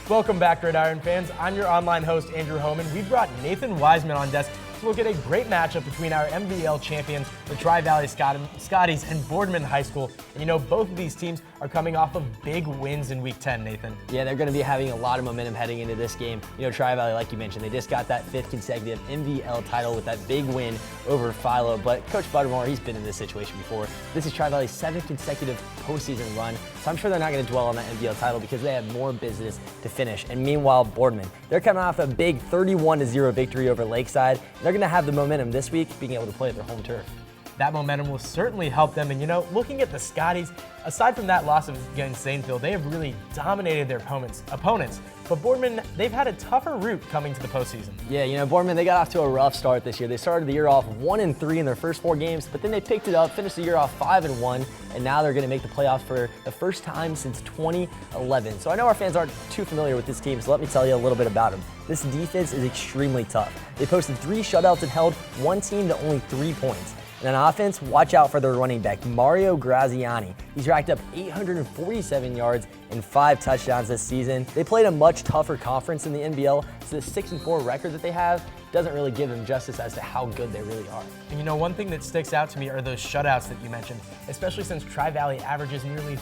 Welcome back, Gridiron fans. I'm your online host, Andrew Homan. We brought Nathan Wiseman on desk to look at a great matchup between our MVL champions, the Tri-Valley Scotties, and Boardman High School. And you know, both of these teams are coming off of big wins in Week 10, Nathan. Yeah, they're going to be having a lot of momentum heading into this game. You know, Tri-Valley, like you mentioned, they just got that 5th consecutive MVL title with that big win over Philo. But Coach Buttermore, he's been in this situation before. This is Tri-Valley's 7th consecutive postseason run, so I'm sure they're not going to dwell on that MVL title because they have more business to finish. And meanwhile, Boardman, they're coming off a big 31-0 victory over Lakeside. They're going to have the momentum this week, being able to play at their home turf. That momentum will certainly help them. And you know, looking at the Scotties, aside from that loss against Zanesville, they have really dominated their opponents. But Boardman, they've had a tougher route coming to the postseason. Yeah, you know, Boardman, they got off to a rough start this year. They started the year off 1-3 in their first 4 games, but then they picked it up, finished the year off 5-1, and now they're going to make the playoffs for the first time since 2011. So I know our fans aren't too familiar with this team, so let me tell you a little bit about them. This defense is extremely tough. They posted 3 shutouts and held one team to only 3 points. And on offense, watch out for their running back, Mario Graziani. He's racked up 847 yards and 5 touchdowns this season. They played a much tougher conference in the NBL, so the 6-4 record that they have doesn't really give them justice as to how good they really are. And you know, one thing that sticks out to me are those shutouts that you mentioned, especially since Tri-Valley averages nearly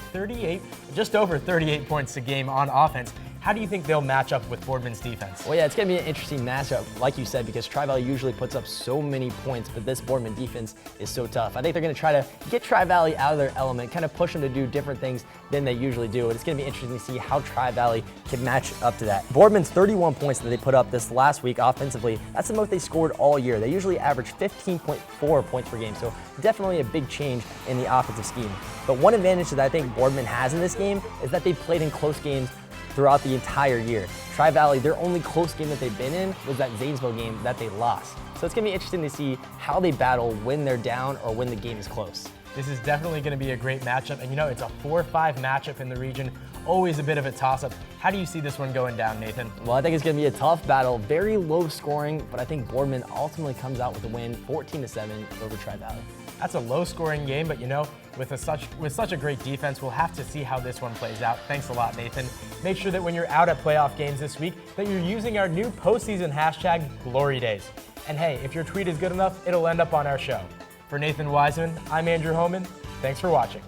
just over 38 points a game on offense. How do you think they'll match up with Boardman's defense? Well, yeah, it's going to be an interesting matchup, like you said, because Tri-Valley usually puts up so many points, but this Boardman defense is so tough. I think they're going to try to get Tri-Valley out of their element, kind of push them to do different things than they usually do. And it's going to be interesting to see how Tri-Valley can match up to that. Boardman's 31 points that they put up this last week offensively, that's the most they scored all year. They usually average 15.4 points per game, so definitely a big change in the offensive scheme. But one advantage that I think Boardman has in this game is that they've played in close games throughout the entire year. Tri-Valley, their only close game that they've been in was that Zanesville game that they lost. So it's gonna be interesting to see how they battle when they're down or when the game is close. This is definitely gonna be a great matchup. And you know, it's a 4-5 matchup in the region, always a bit of a toss-up. How do you see this one going down, Nathan? Well, I think it's gonna be a tough battle, very low scoring, but I think Boardman ultimately comes out with a win, 14-7 over Tri-Valley. That's a low-scoring game, but you know, with such a great defense, we'll have to see how this one plays out. Thanks a lot, Nathan. Make sure that when you're out at playoff games this week, that you're using our new postseason hashtag, #GloryDays. And hey, if your tweet is good enough, it'll end up on our show. For Nathan Wiseman, I'm Andrew Homan. Thanks for watching.